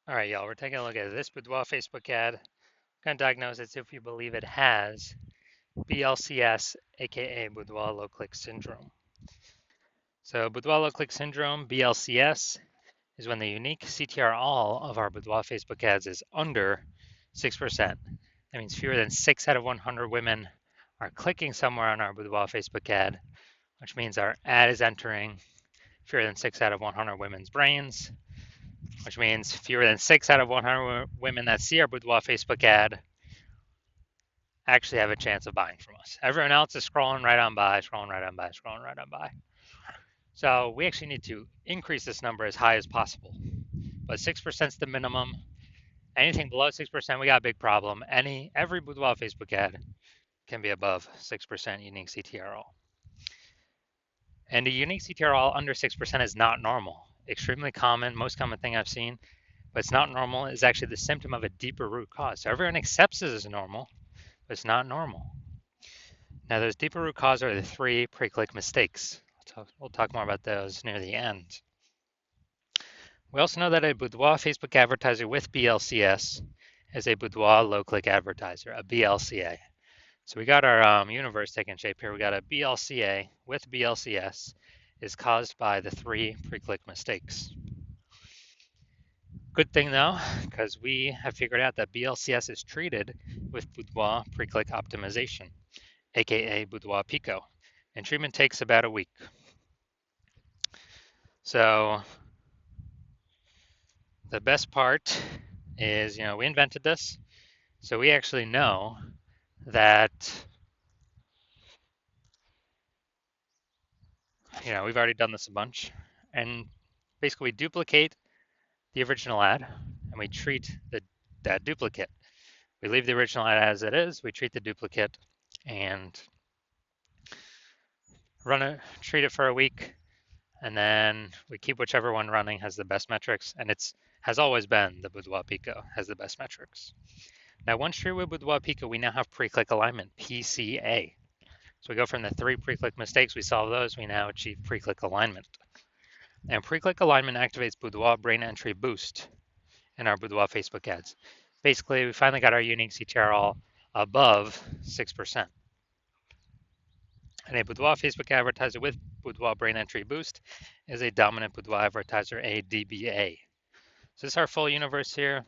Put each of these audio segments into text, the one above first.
All right, y'all, we're taking a look at this Boudoir Facebook ad. We're going to diagnose it if we believe it has BLCS, aka Boudoir low click syndrome. So, Boudoir low click syndrome, BLCS, is when the unique CTR all of our Boudoir Facebook ads is under 6%. That means fewer than 6 out of 100 women are clicking somewhere on our Boudoir Facebook ad, which means our ad is entering fewer than 6 out of 100 women's brains, which means fewer than 6 out of 100 women that see our Boudoir Facebook ad actually have a chance of buying from us. Everyone else is scrolling right on by, scrolling right on by, scrolling right on by. So we actually need to increase this number as high as possible. But 6% is the minimum. Anything below 6%, we got a big problem. Every Boudoir Facebook ad can be above 6% unique CTRL. And a unique CTRL under 6% is not normal. Extremely common, most common thing I've seen, but it's not normal. It's actually the symptom of a deeper root cause. So everyone accepts it as normal, but it's not normal. Now, those deeper root cause are the 3 pre-click mistakes. We'll talk more about those near the end. We also know that a Boudoir Facebook advertiser with BLCS is a Boudoir low-click advertiser, a BLCA. So we got our universe taking shape here. We got a BLCA with BLCS is caused by the 3 pre-click mistakes. Good thing though, because we have figured out that BLCS is treated with Boudoir pre-click optimization, aka Boudoir Pico, and treatment takes about a week. So the best part is, we invented this, so we actually know that, we've already done this a bunch, and basically we duplicate the original ad and we treat that duplicate. We leave the original ad as it is, we treat the duplicate and treat it for a week, and then we keep whichever one running has the best metrics, and has always been the Boudoir Pico has the best metrics. Now, once treated with Boudoir Pico, we now have pre-click alignment, PCA. So we go from the 3 pre-click mistakes, we solve those, we now achieve pre-click alignment. And pre-click alignment activates Boudoir brain entry boost in our Boudoir Facebook ads. Basically, we finally got our unique CTRL above 6%. And a Boudoir Facebook advertiser with Boudoir brain entry boost is a dominant Boudoir advertiser, a DBA. So this is our full universe here.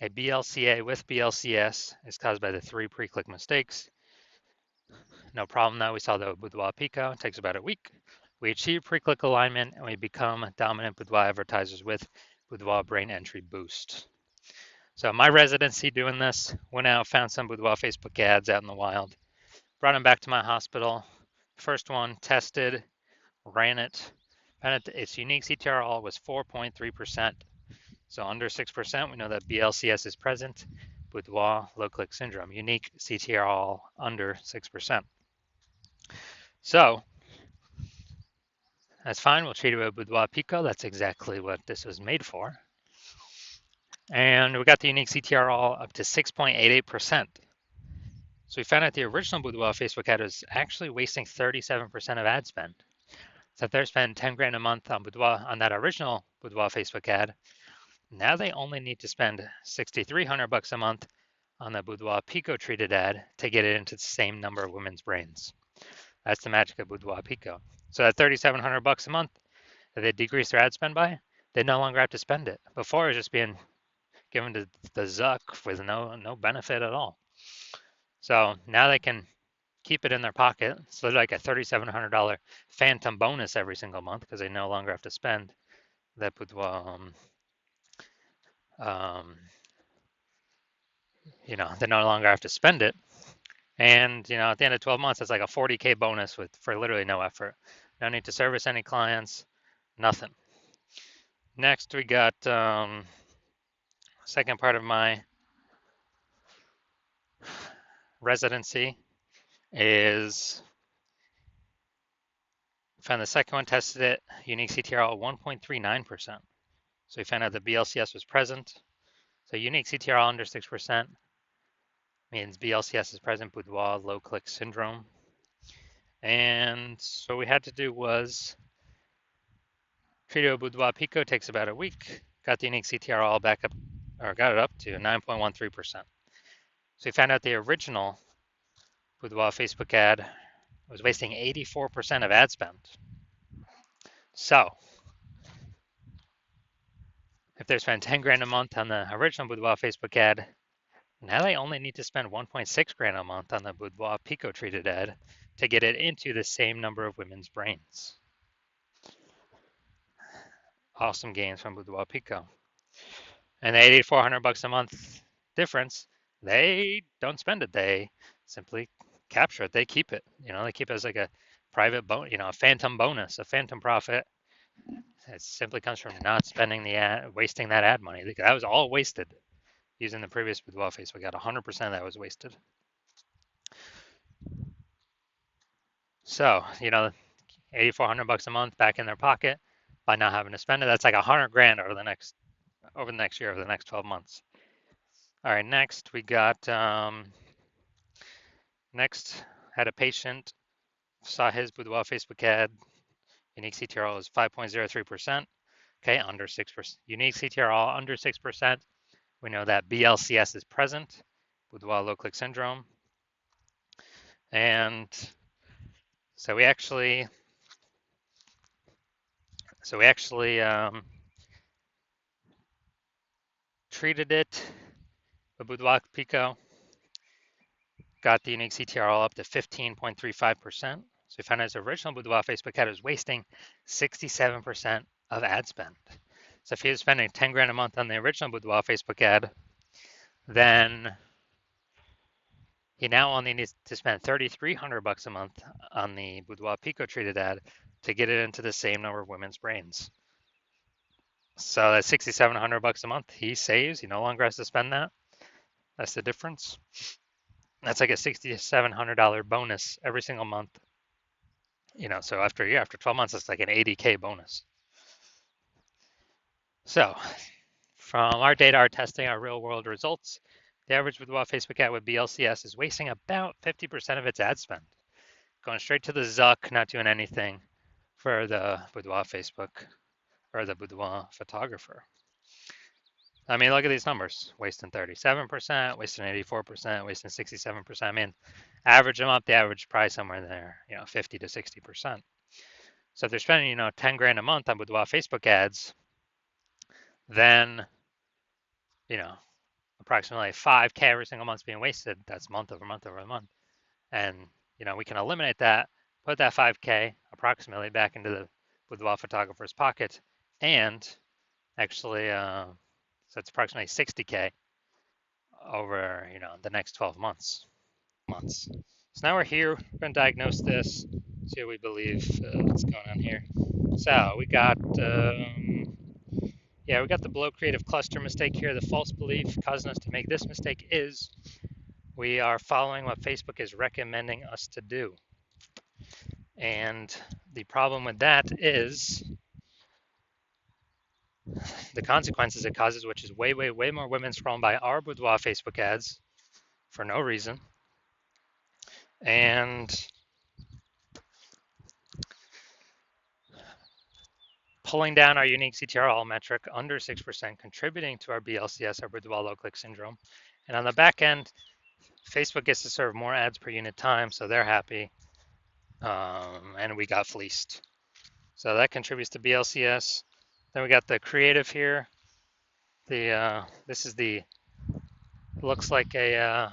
A BLCA with BLCS is caused by the 3 pre-click mistakes. No problem now. We saw the Boudoir Pico. It takes about a week. We achieve pre-click alignment and we become dominant Boudoir advertisers with Boudoir brain entry boost. So my residency doing this, went out, found some Boudoir Facebook ads out in the wild, brought them back to my hospital. First one tested, ran it, found its unique CTRL was 4.3%. So under 6%, we know that BLCS is present. Boudoir low click syndrome, unique CTRL under 6%. So that's fine. We'll treat it with Boudoir Pico. That's exactly what this was made for. And we got the unique CTRL up to 6.88%. So we found out the original Boudoir Facebook ad was actually wasting 37% of ad spend. So if they're spending 10 grand a month on Boudoir, on that original Boudoir Facebook ad, now they only need to spend 6,300 bucks a month on the Boudoir Pico treated ad to get it into the same number of women's brains. That's the magic of Boudoir Pico. So at 3,700 bucks a month that they decrease their ad spend by, they no longer have to spend it. Before it was just being given to the Zuck with no benefit at all. So now they can keep it in their pocket. So they're like a $3,700 phantom bonus every single month because they no longer have to spend that Boudoir. They no longer have to spend it. And, at the end of 12 months, it's like a 40K bonus for literally no effort. No need to service any clients, nothing. Next, we got second part of my residency is found the second one, tested it, unique CTRL 1.39%. So we found out the BLCS was present. So unique CTRL under 6% means BLCS is present, Boudoir low click syndrome. And so what we had to do was treat it with Boudoir Pico, takes about a week. got the unique CTR all back up, or got it up to 9.13%. So we found out the original Boudoir Facebook ad was wasting 84% of ad spend. So if they spend 10 grand a month on the original Boudoir Facebook ad, now they only need to spend 1.6 grand a month on the Boudoir Pico treated ad to get it into the same number of women's brains. Awesome gains from Boudoir Pico. And the 8,400 bucks a month difference, they don't spend it. They simply capture it. They keep it. They keep it as like a private a phantom bonus, a phantom profit. It simply comes from not spending the ad, wasting that ad money. That was all wasted using the previous Boudoir face. We got 100% of that was wasted. So, 8,400 bucks a month back in their pocket by not having to spend it. That's like 100 grand over the next year, over the next 12 months. All right, next we got next had a patient saw his Boudoir Facebook ad. Unique CTRL is 5.03%. Okay, under 6%. Unique CTRL under 6%. We know that BLCS is present, Boudoir low click syndrome. And so we actually treated it with Boudoir Pico, got the unique CTRL up to 15.35%. So we found out his original Boudoir Facebook ad was wasting 67% of ad spend. So if he was spending 10 grand a month on the original Boudoir Facebook ad, then he now only needs to spend 3,300 bucks a month on the Boudoir Pico treated ad to get it into the same number of women's brains. So that's 6,700 bucks a month he saves. He no longer has to spend that. That's the difference. That's like a $6,700 bonus every single month. So after a year, after 12 months, it's like an 80K bonus. So from our data, our testing, our real world results, the average Boudoir Facebook ad with BLCS is wasting about 50% of its ad spend, going straight to the Zuck, not doing anything for the Boudoir Facebook or the Boudoir photographer. I mean, look at these numbers: wasting 37%, wasting 84%, wasting 67%. I mean, average them up, the average price somewhere in there, 50 to 60%. So if they're spending, 10 grand a month on Boudoir Facebook ads, then, approximately 5K every single month's being wasted. That's month over month over month. And, we can eliminate that, put that 5K approximately back into the Boudoir photographer's pocket, and actually, so it's approximately 60K over, the next 12 months. So now we're here, we're going to diagnose this, see what we believe what's going on here. So we got, we got the below creative cluster mistake here. The false belief causing us to make this mistake is we are following what Facebook is recommending us to do. And the problem with that is the consequences it causes, which is way, way, way more women scrolling by our Boudoir Facebook ads for no reason. And pulling down our unique CTRL metric under 6%, contributing to our BLCS, our Boudoir low click syndrome. And on the back end, Facebook gets to serve more ads per unit time, so they're happy. And we got fleeced. So that contributes to BLCS. Then we got the creative here. This is the looks like an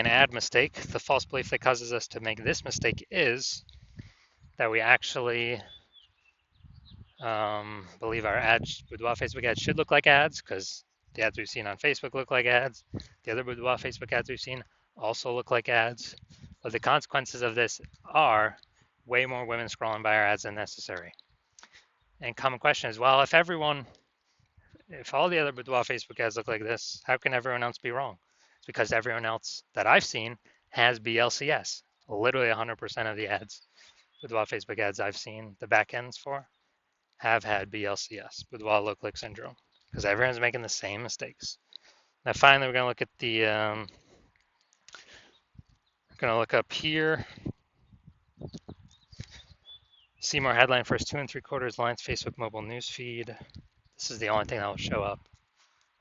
ad mistake. The false belief that causes us to make this mistake is that we actually believe our ads, Boudoir Facebook ads, should look like ads because the ads we've seen on Facebook look like ads. The other Boudoir Facebook ads we've seen also look like ads. But the consequences of this are way more women scrolling by our ads than necessary. And common question is, well, if all the other Boudoir Facebook ads look like this, how can everyone else be wrong? It's because everyone else that I've seen has BLCS. Literally 100% of the ads, Boudoir Facebook ads I've seen the back ends for, have had BLCS, Boudoir low click syndrome, because everyone's making the same mistakes. Now, finally, we're going to look at the, going to look up here. See more headline first 2 3/4 lines Facebook mobile news feed. This is the only thing that will show up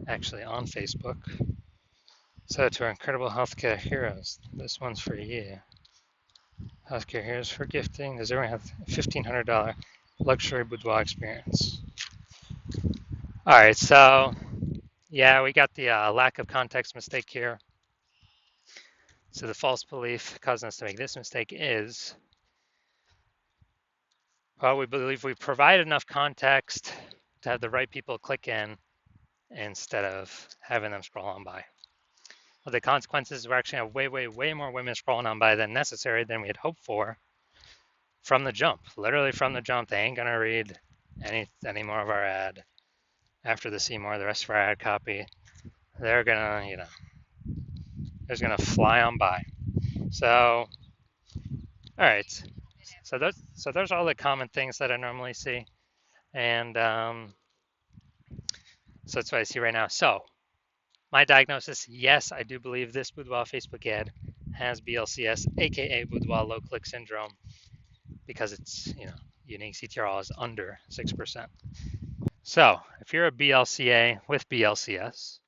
actually on Facebook. So to our incredible healthcare heroes, this one's for you. Healthcare heroes for gifting. Does everyone have a $1,500 luxury boudoir experience? All right, so yeah, we got the lack of context mistake here. So the false belief causing us to make this mistake is, well, we believe we provide enough context to have the right people click in instead of having them scroll on by. Well, the consequences were actually have way more women scrolling on by than necessary than we had hoped for from the jump. Literally from the jump, they ain't gonna read any more of our ad after the see more, the rest of our ad copy. They're gonna, they're gonna fly on by. So, all right. So those are all the common things that I normally see, and so that's what I see right now. So my diagnosis, yes, I do believe this Boudoir Facebook ad has BLCS, aka Boudoir low click syndrome, because it's unique CTRL is under 6%. So if you're a BLCA with BLCS,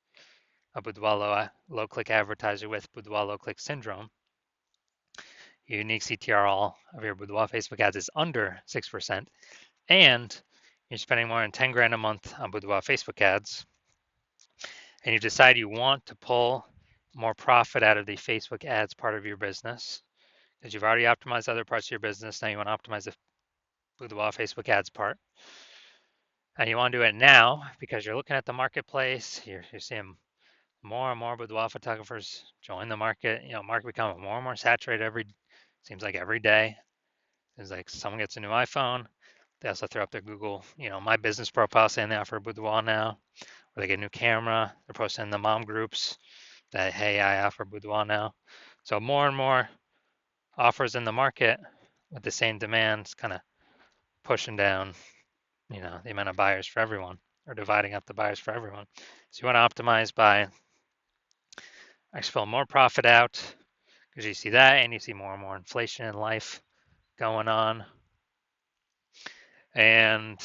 a Boudoir low click advertiser with Boudoir low click syndrome, your unique CTRL of your Boudoir Facebook ads is under 6%, and you're spending more than 10 grand a month on Boudoir Facebook ads, and you decide you want to pull more profit out of the Facebook ads part of your business, because you've already optimized other parts of your business, now you want to optimize the Boudoir Facebook ads part, and you want to do it now because you're looking at the marketplace, you're seeing more and more boudoir photographers join the market. Market becoming more and more saturated seems like every day. It's like someone gets a new iPhone, they also throw up their Google, my business profile saying they offer boudoir now, or they get a new camera, they're posting in the mom groups that, hey, I offer boudoir now. So more and more offers in the market with the same demands, kind of pushing down, the amount of buyers for everyone, or dividing up the buyers for everyone. So you want to optimize by actually pull more profit out, because you see that, and you see more and more inflation in life going on. And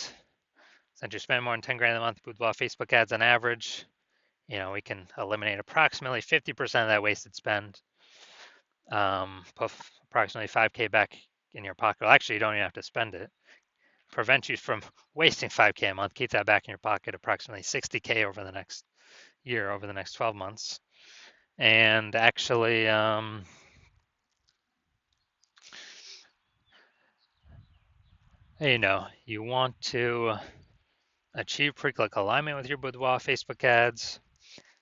since you spend more than 10 grand a month with Facebook ads on average, we can eliminate approximately 50% of that wasted spend. Put approximately 5K back in your pocket. Well, actually, you don't even have to spend it. Prevent you from wasting 5K a month. Keep that back in your pocket, approximately 60K over the next year, over the next 12 months. And actually, you want to achieve pre-click alignment with your Boudoir Facebook ads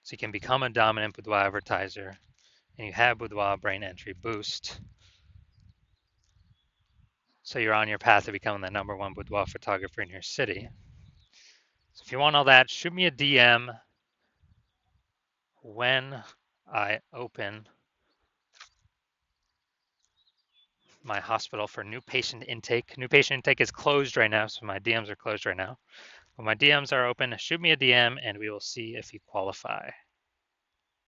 so you can become a dominant Boudoir advertiser, and you have Boudoir brain entry boost. So you're on your path to becoming the #1 boudoir photographer in your city. So if you want all that, shoot me a DM when I open my hospital for new patient intake. New patient intake is closed right now, so my DMs are closed right now. When my DMs are open, shoot me a DM and we will see if you qualify.